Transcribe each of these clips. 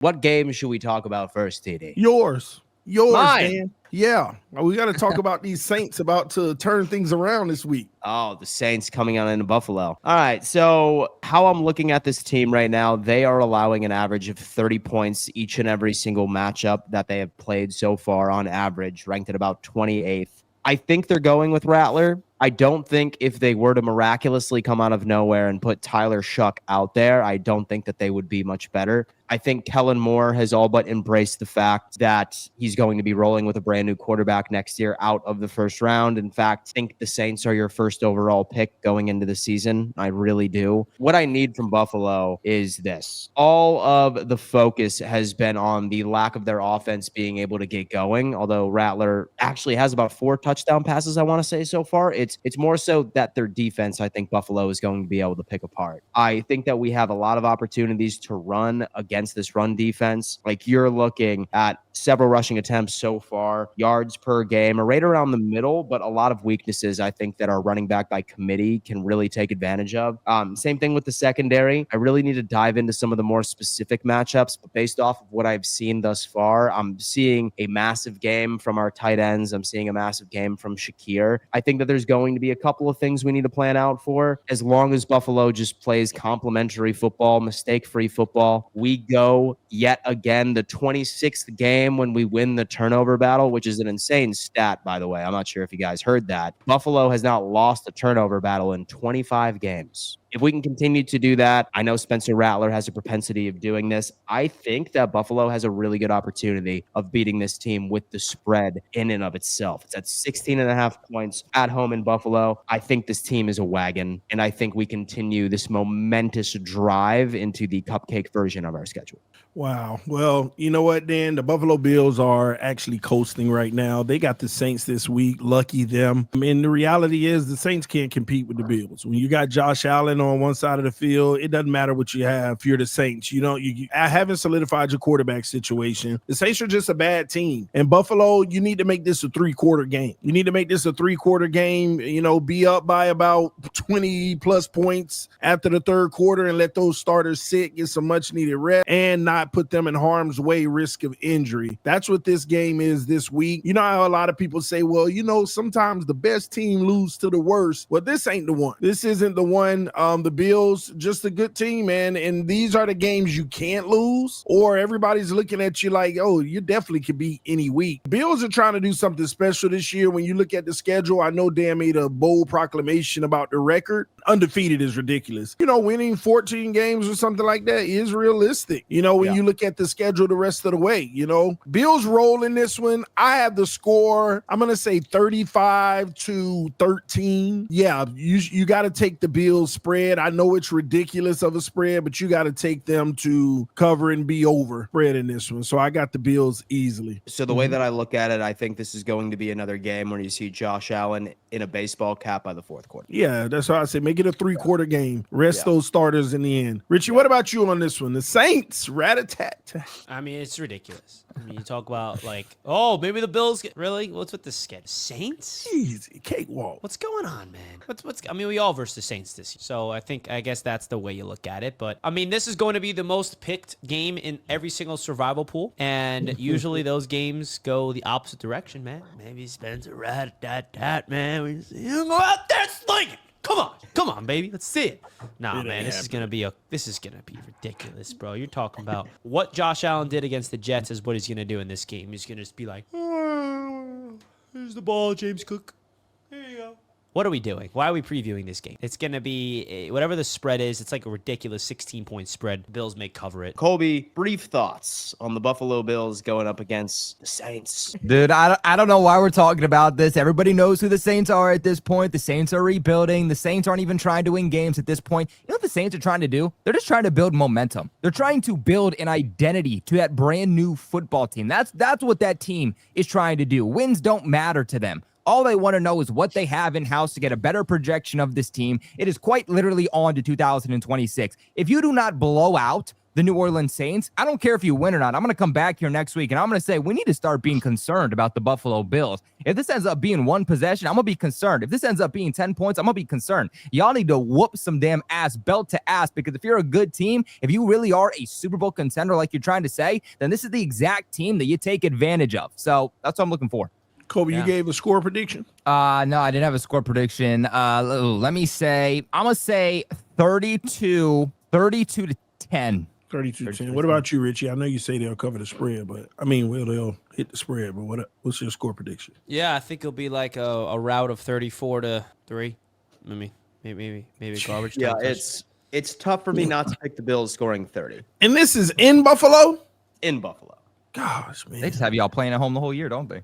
What game should we talk about first, TD? Yours, Mine. Dan. Yeah, we got to talk about these Saints about to turn things around this week. Oh, the Saints coming on into Buffalo. All right, so how I'm looking at this team right now, they are allowing an average of 30 points each and every single matchup that they have played so far on average, ranked at about 28th. I think they're going with Rattler. I don't think if they were to miraculously come out of nowhere and put Tyler Shuck out there, I don't think that they would be much better. I think Kellen Moore has all but embraced the fact that he's going to be rolling with a brand new quarterback next year out of the first round. In fact, I think the Saints are your first overall pick going into the season. I really do. What I need from Buffalo is this. All of the focus has been on the lack of their offense being able to get going, although Rattler actually has about 4 touchdown passes, I want to say, so far. It's more so that their defense, I think Buffalo is going to be able to pick apart. I think that we have a lot of opportunities to run against this run defense. Like, you're looking at several rushing attempts so far, yards per game are right around the middle, but a lot of weaknesses I think that our running back by committee can really take advantage of. Same thing with the secondary. I really need to dive into some of the more specific matchups, but based off of what I've seen thus far, I'm seeing a massive game from our tight ends. I'm seeing a massive game from Shakir. I think that there's going to be a couple of things we need to plan out for. As long as Buffalo just plays complimentary football, mistake-free football, we go yet again the 26th game when we win the turnover battle, which is an insane stat, by the way. I'm not sure if you guys heard that. Buffalo has not lost a turnover battle in 25 games. If we can continue to do that, I know Spencer Rattler has a propensity of doing this. I think that Buffalo has a really good opportunity of beating this team with the spread in and of itself. It's at 16.5 points at home in Buffalo. I think this team is a wagon, and I think we continue this momentous drive into the cupcake version of our schedule. Wow. Well, you know what, Dan? The Buffalo Bills are actually coasting right now. They got the Saints this week. Lucky them. I mean, the reality is the Saints can't compete with the Bills. When you got Josh Allen on one side of the field, it doesn't matter what you have if you're the Saints. You haven't solidified your quarterback situation. The Saints are just a bad team. And Buffalo, you need to make this a 3-quarter game. You need to make this a 3-quarter game, be up by about 20 plus points after the third quarter and let those starters sit, get some much needed rest, and not put them in harm's way, risk of injury. That's what this game is this week. You know how a lot of people say, well, sometimes the best team lose to the worst. Well, this ain't the one. This isn't the one. The Bills, just a good team, man. And these are the games you can't lose, or everybody's looking at you like, oh, you definitely could beat any week. Bills are trying to do something special this year. When you look at the schedule, I know Dan made a bold proclamation about the record. Undefeated is ridiculous. Winning 14 games or something like that is realistic. When you look at the schedule the rest of the way, Bills roll in this one. I have the score, I'm going to say 35-13. Yeah, you got to take the Bills spread. I know it's ridiculous of a spread, but you got to take them to cover and be over spread in this one. So I got the Bills easily. So the way that I look at it, I think this is going to be another game where you see Josh Allen in a baseball cap by the fourth quarter. Yeah, that's why I say make it a 3-quarter game. Rest those starters in the end. Richie, what about you on this one? The Saints, rat-a-tat. I mean, it's ridiculous. I mean, you talk about maybe the Bills really? What's with the schedule? Saints? Easy, cakewalk. What's going on, man? I mean, we all versus the Saints this year. So I guess that's the way you look at it. But I mean, this is going to be the most picked game in every single survival pool. And usually those games go the opposite direction, man. Maybe Spencer rat-a-tat, man. We see him go out there slinging. Come on, baby. Let's see it. Nah, man, this is gonna be ridiculous, bro. You're talking about what Josh Allen did against the Jets is what he's gonna do in this game. He's gonna just be like, here's the ball, James Cook. Here you go. What are we doing? Why are we previewing this game? It's going to be whatever the spread is. It's like a ridiculous 16-point spread. The Bills may cover it. Colby, brief thoughts on the Buffalo Bills going up against the Saints. Dude, I don't know why we're talking about this. Everybody knows who the Saints are at this point. The Saints are rebuilding. The Saints aren't even trying to win games at this point. You know what the Saints are trying to do? They're just trying to build momentum. They're trying to build an identity to that brand new football team. That's what that team is trying to do. Wins don't matter to them. All they want to know is what they have in-house to get a better projection of this team. It is quite literally on to 2026. If you do not blow out the New Orleans Saints, I don't care if you win or not. I'm going to come back here next week, and I'm going to say we need to start being concerned about the Buffalo Bills. If this ends up being one possession, I'm going to be concerned. If this ends up being 10 points, I'm going to be concerned. Y'all need to whoop some damn ass, belt to ass, because if you're a good team, if you really are a Super Bowl contender like you're trying to say, then this is the exact team that you take advantage of. So that's what I'm looking for. Kobe, you gave a score prediction? No, I didn't have a score prediction. Let me say, I'm going to say 32 to 10. 32-10. What about you, Richie? I know you say they'll cover the spread, but they'll hit the spread. But what's your score prediction? Yeah, I think it'll be like a route of 34-3. Maybe garbage. Yeah, it's tough for me not to pick the Bills scoring 30 And this is in Buffalo? in Buffalo. Gosh, man. They just have y'all playing at home the whole year, don't they?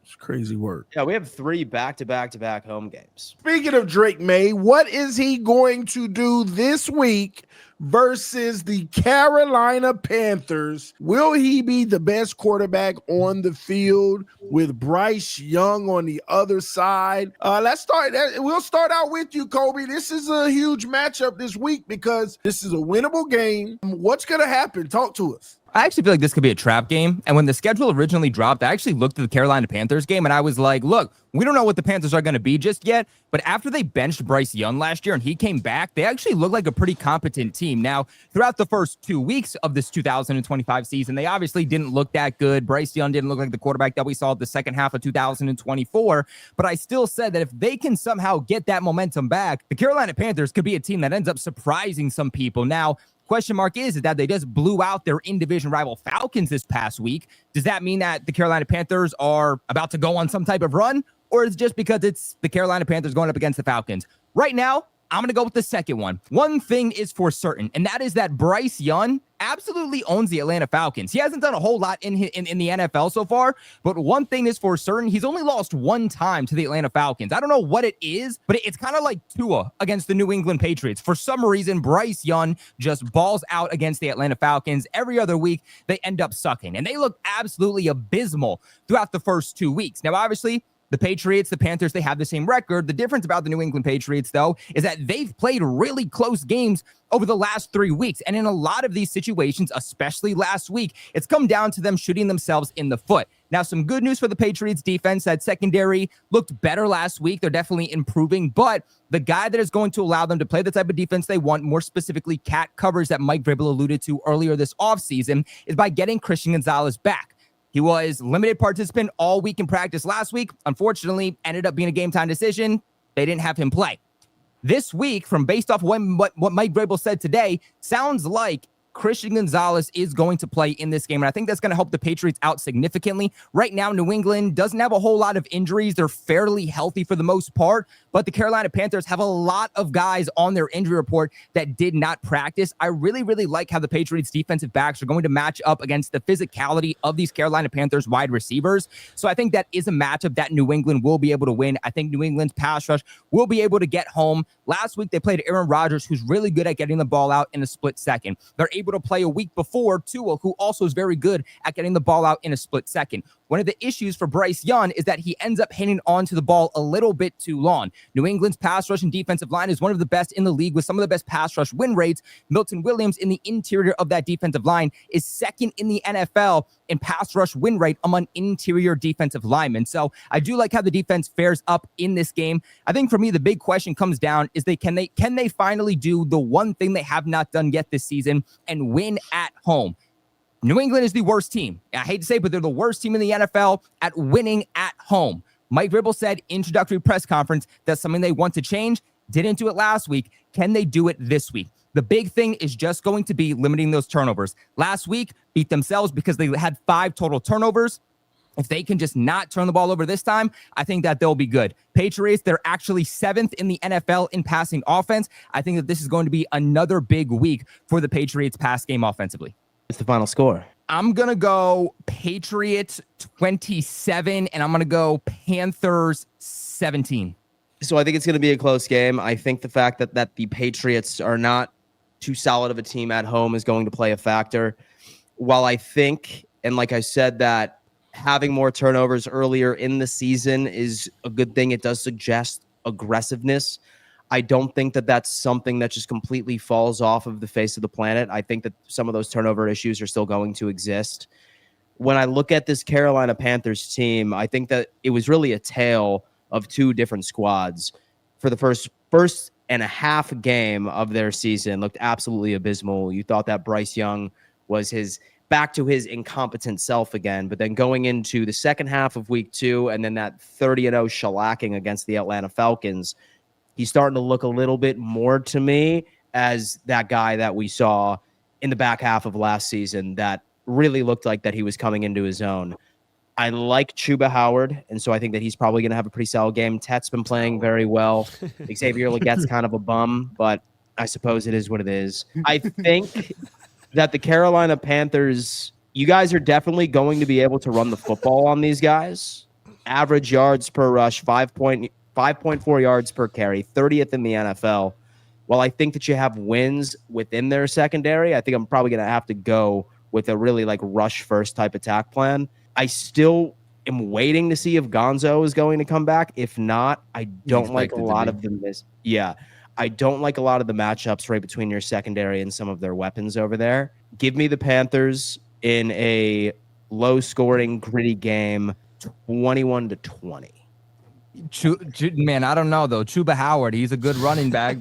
It's crazy work. Yeah, we have 3 back-to-back home games. Speaking of Drake May, what is he going to do this week versus the Carolina Panthers? Will he be the best quarterback on the field with Bryce Young on the other side? Let's start. We'll start out with you, Kobe. This is a huge matchup this week because this is a winnable game. What's going to happen? Talk to us. I actually feel like this could be a trap game. And when the schedule originally dropped, I actually looked at the Carolina Panthers game and I was like, look, we don't know what the Panthers are going to be just yet. But after they benched Bryce Young last year and he came back, they actually look like a pretty competent team. Now, throughout the first 2 weeks of this 2025 season, they obviously didn't look that good. Bryce Young didn't look like the quarterback that we saw the second half of 2024. But I still said that if they can somehow get that momentum back, the Carolina Panthers could be a team that ends up surprising some people. Now, question mark is that they just blew out their in-division rival Falcons this past week. Does that mean that the Carolina Panthers are about to go on some type of run? Or is it just because it's the Carolina Panthers going up against the Falcons? Right now, I'm going to go with the second one. One thing is for certain, and that is that Bryce Young absolutely owns the Atlanta Falcons. He hasn't done a whole lot in the NFL so far, but one thing is for certain, he's only lost one time to the Atlanta Falcons. I don't know what it is, but it's kind of like Tua against the New England Patriots. For some reason, Bryce Young just balls out against the Atlanta Falcons. Every other week, they end up sucking, and they look absolutely abysmal throughout the first 2 weeks. Now, obviously, the Patriots, the Panthers, they have the same record. The difference about the New England Patriots, though, is that they've played really close games over the last 3 weeks. And in a lot of these situations, especially last week, it's come down to them shooting themselves in the foot. Now, some good news for the Patriots defense. That secondary looked better last week. They're definitely improving. But the guy that is going to allow them to play the type of defense they want, more specifically cat covers that Mike Vrabel alluded to earlier this offseason, is by getting Christian Gonzalez back. He was limited participant all week in practice last week. Unfortunately, ended up being a game time decision. They didn't have him play. This week, from based off what Mike Vrabel said today, sounds like Christian Gonzalez is going to play in this game, and I think that's going to help the Patriots out significantly. Right now, New England doesn't have a whole lot of injuries. They're fairly healthy for the most part, but the Carolina Panthers have a lot of guys on their injury report that did not practice. I really, really like how the Patriots defensive backs are going to match up against the physicality of these Carolina Panthers wide receivers. So I think that is a matchup that New England will be able to win. I think New England's pass rush will be able to get home. Last week, they played Aaron Rodgers, who's really good at getting the ball out in a split second. They're able to play a week before Tua, who also is very good at getting the ball out in a split second. One of the issues for Bryce Young is that he ends up hanging on to the ball a little bit too long. New England's pass rush and defensive line is one of the best in the league with some of the best pass rush win rates. Milton Williams in the interior of that defensive line is second in the NFL in pass rush win rate among interior defensive linemen. So I do like how the defense fares up in this game. I think for me, the big question comes down is can they finally do the one thing they have not done yet this season and win at home? New England is the worst team. I hate to say it, but they're the worst team in the NFL at winning at home. Mike Vrabel said introductory press conference that's something they want to change. Didn't do it last week. Can they do it this week? The big thing is just going to be limiting those turnovers. Last week, beat themselves because they had 5 total turnovers. If they can just not turn the ball over this time, I think that they'll be good. Patriots, they're actually 7th in the NFL in passing offense. I think that this is going to be another big week for the Patriots pass game offensively. What's the final score? I'm going to go Patriots 27, and I'm going to go Panthers 17. So I think it's going to be a close game. I think the fact that the Patriots are not too solid of a team at home is going to play a factor. While I think, and like I said, that having more turnovers earlier in the season is a good thing, it does suggest aggressiveness. I don't think that that's something that just completely falls off of the face of the planet. I think that some of those turnover issues are still going to exist. When I look at this Carolina Panthers team, I think that it was really a tale of two different squads. For the first and a half game of their season, looked absolutely abysmal. You thought that Bryce Young was back to his incompetent self again, but then going into the second half of week 2 and then that 30-0 shellacking against the Atlanta Falcons, he's starting to look a little bit more to me as that guy that we saw in the back half of last season that really looked like that he was coming into his own. I like Chuba Howard, and so I think that he's probably going to have a pretty solid game. Tet's been playing very well. Xavier Leggette's kind of a bum, but I suppose it is what it is. I think that the Carolina Panthers, you guys are definitely going to be able to run the football on these guys. Average yards per rush, 5.4 yards per carry, 30th in the NFL. While I think that you have wins within their secondary, I think I'm probably going to have to go with a really like rush first type attack plan. I still am waiting to see if Gonzo is going to come back. If not, I don't like a lot of the I don't like a lot of the matchups right between your secondary and some of their weapons over there. Give me the Panthers in a low-scoring, gritty game, 21-20. Man, I don't know though. Chuba Howard, he's a good running back,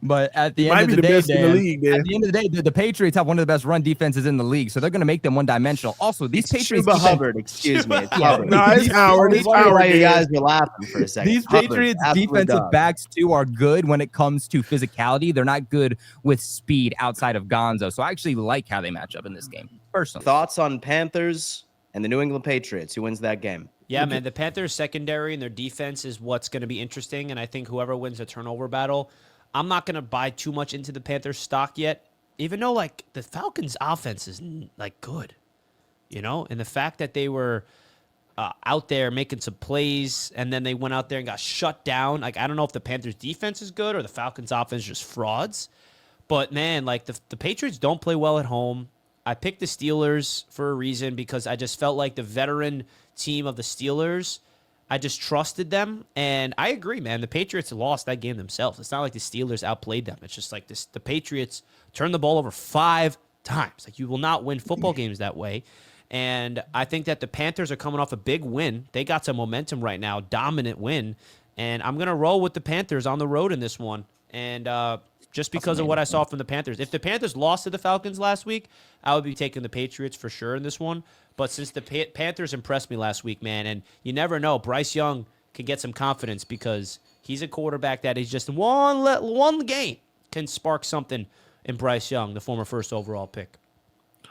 but at the end of the day, best in the league, at the end of the day, the Patriots have one of the best run defenses in the league, so they're going to make them one-dimensional. Also, these Patriots Chuba Hubbard, excuse me. It's Hubbard. No, it's Howard. It's Howard. You guys were laughing for a second. These Patriots defensive backs too are good when it comes to physicality. They're not good with speed outside of Gonzo. So I actually like how they match up in this game. Personally, thoughts on Panthers and the New England Patriots? Who wins that game? Yeah, man, the Panthers secondary and their defense is what's going to be interesting, and I think whoever wins the turnover battle, I'm not going to buy too much into the Panthers stock yet, even though, like, the Falcons' offense is, like, good, you know? And the fact that they were out there making some plays, and then they went out there and got shut down. Like, I don't know if the Panthers' defense is good or the Falcons' offense is just frauds. But, man, like, the Patriots don't play well at home. I picked the Steelers for a reason because I just felt like the veteran team of the Steelers, I just trusted them. And I agree, man. The Patriots lost that game themselves. It's not like the Steelers outplayed them. It's just like this: the Patriots turned the ball over 5 times. Like, you will not win football games that way. And I think that the Panthers are coming off a big win. They got some momentum right now, dominant win. And I'm going to roll with the Panthers on the road in this one. And just because of what I saw from the Panthers. If the Panthers lost to the Falcons last week, I would be taking the Patriots for sure in this one. But since the Panthers impressed me last week, man, and you never know, Bryce Young can get some confidence because he's a quarterback that is just one game can spark something in Bryce Young, the former first overall pick.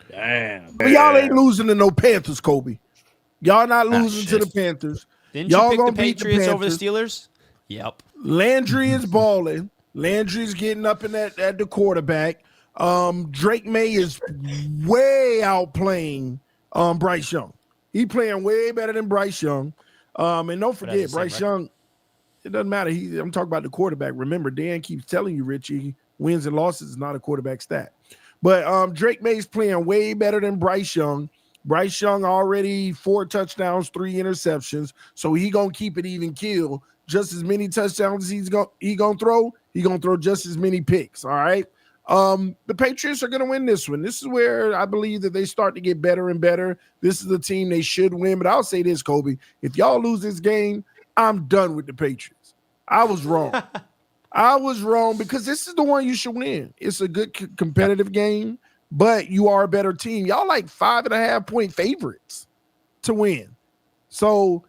Damn. But y'all ain't losing to no Panthers, Kobe. Y'all not losing to the Panthers. Didn't y'all you pick the beat Patriots over the Steelers? Yep. Landry is balling. Landry's getting up in at the quarterback. Drake May is way outplaying Bryce Young. He playing way better than Bryce Young. And don't forget, Bryce Young, it doesn't matter. I'm talking about the quarterback. Remember, Dan keeps telling you, Richie, wins and losses is not a quarterback stat. But Drake May's playing way better than Bryce Young. Bryce Young already 4 touchdowns, 3 interceptions. So he going to keep it even keel. Just as many touchdowns as he going to throw, he going to throw just as many picks, all right? The Patriots are going to win this one. This is where I believe that they start to get better and better. This is the team they should win. But I'll say this, Kobe. If y'all lose this game, I'm done with the Patriots. I was wrong. I was wrong because this is the one you should win. It's a good competitive game, but you are a better team. Y'all like 5.5-point favorites to win. So,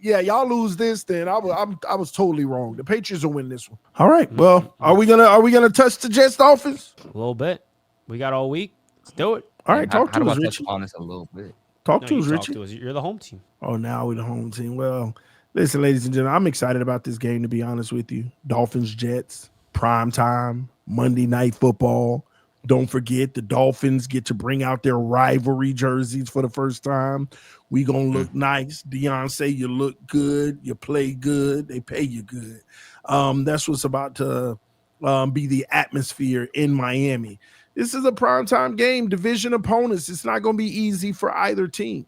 yeah, y'all lose this, then I was totally wrong. The Patriots will win this one. All right. Well, are we gonna touch the Jets Dolphins? A little bit. We got all week. Let's do it. All right, talk to us, Richie. On this a little bit. Talk to us, Richie. You're the home team. Oh, now we're the home team. Well, listen, ladies and gentlemen, I'm excited about this game, to be honest with you. Dolphins, Jets, prime time, Monday Night Football. Don't forget, the Dolphins get to bring out their rivalry jerseys for the first time. We going to look nice. Deion say you look good, you play good, they pay you good. That's what's about to be the atmosphere in Miami. This is a primetime game, division opponents. It's not going to be easy for either team.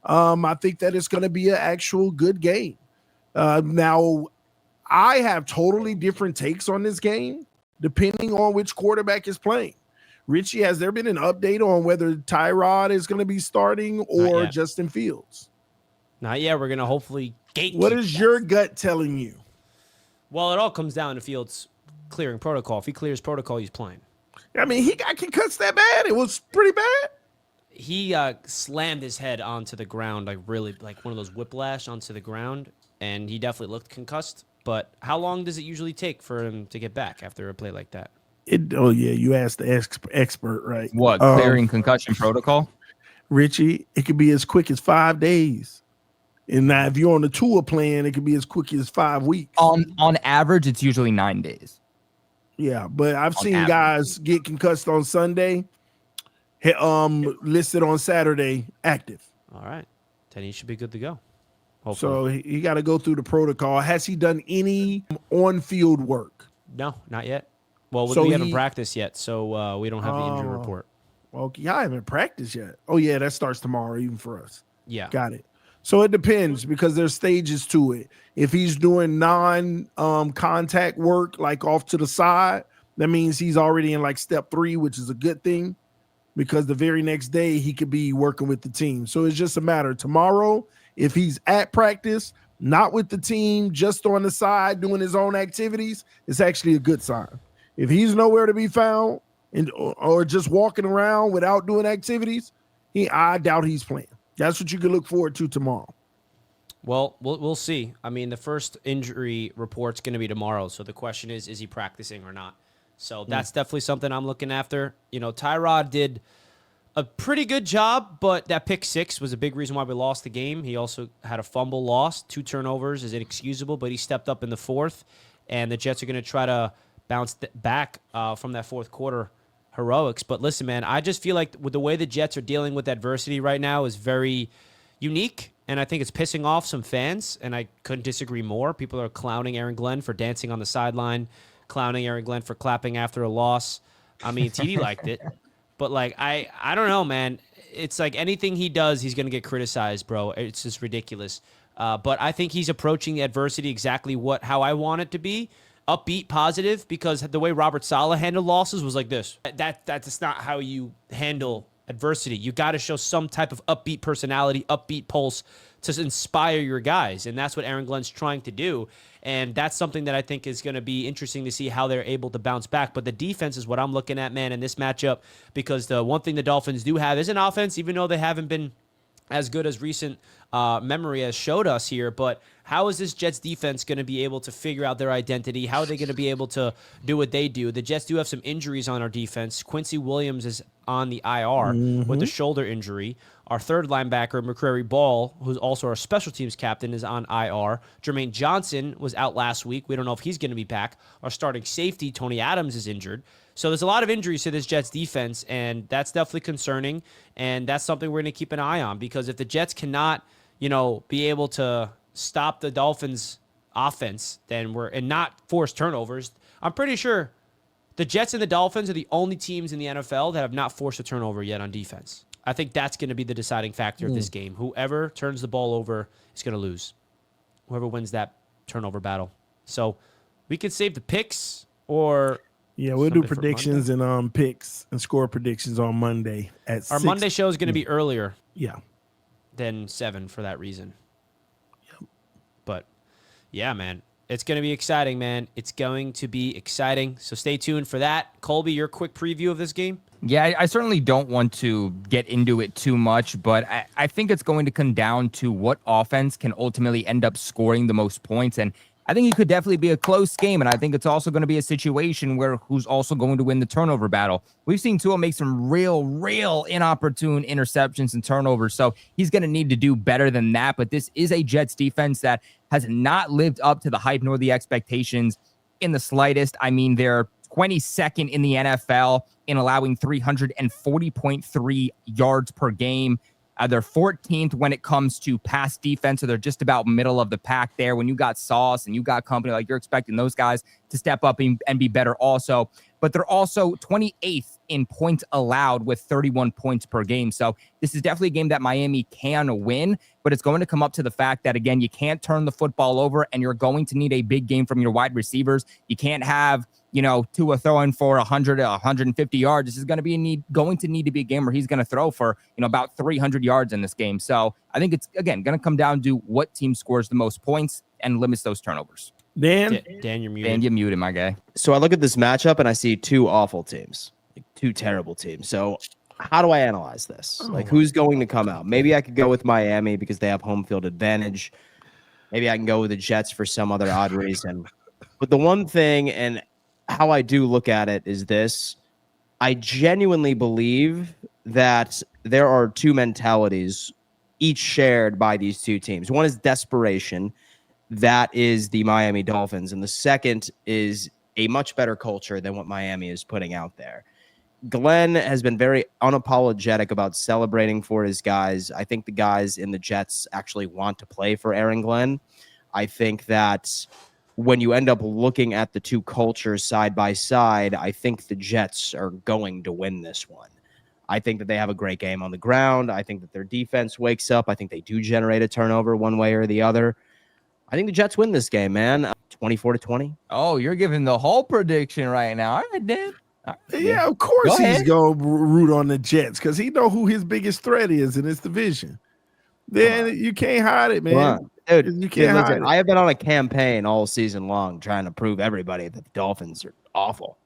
I think that it's going to be an actual good game. Now, I have totally different takes on this game depending on which quarterback is playing. Richie, has there been an update on whether Tyrod is going to be starting or Justin Fields? Not yet. We're going to hopefully gatekeep. What is your gut telling you? Well, it all comes down to Fields clearing protocol. If he clears protocol, he's playing. I mean, he got concussed that bad. It was pretty bad. He slammed his head onto the ground, like really, like one of those whiplash onto the ground, and he definitely looked concussed. But how long does it usually take for him to get back after a play like that? You asked the expert, right? What, clearing concussion protocol? Richie, it could be as quick as 5 days. And now if you're on the tour plan, it could be as quick as 5 weeks. On average, it's usually 9 days. Yeah, but I've seen guys get concussed on Sunday, listed on Saturday, active. All right. Then he should be good to go. Hopefully. So he got to go through the protocol. Has he done any on-field work? No, not yet. Well, we haven't practiced yet, so we don't have the injury report. Okay, I haven't practiced yet. Oh, yeah, that starts tomorrow even for us. Yeah. Got it. So it depends because there's stages to it. If he's doing non-contact work, like off to the side, that means he's already in like step 3, which is a good thing because the very next day he could be working with the team. So it's just a matter. Tomorrow, if he's at practice, not with the team, just on the side doing his own activities, it's actually a good sign. If he's nowhere to be found or just walking around without doing activities, I doubt he's playing. That's what you can look forward to tomorrow. Well, we'll see. I mean, the first injury report's going to be tomorrow. So the question is he practicing or not? So that's definitely something I'm looking after. You know, Tyrod did a pretty good job, but that pick 6 was a big reason why we lost the game. He also had a fumble lost. 2 turnovers is inexcusable, but he stepped up in the 4th, and the Jets are going to try to bounce back from that 4th quarter heroics. But listen, man, I just feel like with the way the Jets are dealing with adversity right now is very unique, and I think it's pissing off some fans, and I couldn't disagree more. People are clowning Aaron Glenn for dancing on the sideline, clowning Aaron Glenn for clapping after a loss. I mean, TD liked it, but like I don't know, man. It's like anything he does, he's going to get criticized, bro. It's just ridiculous. But I think he's approaching the adversity exactly how I want it to be. Upbeat, positive, because the way Robert Saleh handled losses was like this. That's not how you handle adversity. You got to show some type of upbeat personality, upbeat pulse to inspire your guys, and that's what Aaron Glenn's trying to do, and that's something that I think is going to be interesting to see how they're able to bounce back. But the defense is what I'm looking at, man, in this matchup, because the one thing the Dolphins do have is an offense, even though they haven't been as good as recent memory has showed us here. But how is this Jets defense going to be able to figure out their identity? How are they going to be able to do what they do? The Jets do have some injuries on our defense. Quincy Williams is on the IR with a shoulder injury. Our third linebacker, McCrary Ball, who's also our special teams captain, is on IR. Jermaine Johnson was out last week. We don't know if he's going to be back. Our starting safety, Tony Adams, is injured. So there's a lot of injuries to this Jets defense, and that's definitely concerning, and that's something we're going to keep an eye on, because if the Jets cannot, be able to stop the Dolphins' offense, and not force turnovers, I'm pretty sure the Jets and the Dolphins are the only teams in the NFL that have not forced a turnover yet on defense. I think that's going to be the deciding factor of this game. Whoever turns the ball over is going to lose. Whoever wins that turnover battle. So we could save the picks or... Yeah, we'll do predictions and picks and score predictions on Monday at Our 6. Monday show is going to be earlier. Yeah. Than 7 for that reason. Yep. But yeah, man, it's going to be exciting, man. It's going to be exciting. So stay tuned for that. Colby, your quick preview of this game? Yeah, I certainly don't want to get into it too much, but I think it's going to come down to what offense can ultimately end up scoring the most points. And I think it could definitely be a close game, and I think it's also going to be a situation where who's also going to win the turnover battle. We've seen Tua make some real inopportune interceptions and turnovers, so he's going to need to do better than that. But this is a Jets defense that has not lived up to the hype nor the expectations in the slightest. I mean, they're 22nd in the NFL in allowing 340.3 yards per game. They're 14th when it comes to pass defense, so they're just about middle of the pack there. When you got Sauce and you got company, like you're expecting those guys to step up and be better also. But they're also 28th in points allowed with 31 points per game. So this is definitely a game that Miami can win, but it's going to come up to the fact that, again, you can't turn the football over, and you're going to need a big game from your wide receivers. You can't have, Tua throwing for 100, 150 yards. This is going to need to be a game where he's going to throw for, about 300 yards in this game. So I think it's, again, going to come down to what team scores the most points and limits those turnovers. Dan, you're muted. Dan, you're muted, my guy. So I look at this matchup and I see two awful teams, like two terrible teams. So how do I analyze this? Like, who's going to come out? Maybe I could go with Miami because they have home field advantage. Maybe I can go with the Jets for some other odd reason. But the one thing, and how I do look at it, is this. I genuinely believe that there are two mentalities, each shared by these two teams. One is desperation. That is the Miami Dolphins. And the second is a much better culture than what Miami is putting out there. Glenn has been very unapologetic about celebrating for his guys. I think the guys in the Jets actually want to play for Aaron Glenn. I think that when you end up looking at the two cultures side by side, I think the Jets are going to win this one. I think that they have a great game on the ground. I think that their defense wakes up. I think they do generate a turnover one way or the other. I think the Jets win this game, man. 24-20. Oh, you're giving the whole prediction right now. All right, Dan. All right, yeah, of course he's going to root on the Jets because he know who his biggest threat is in this division. Then you can't hide it, man. Dude, you can't hide listen, it. I have been on a campaign all season long trying to prove everybody that the Dolphins are awful.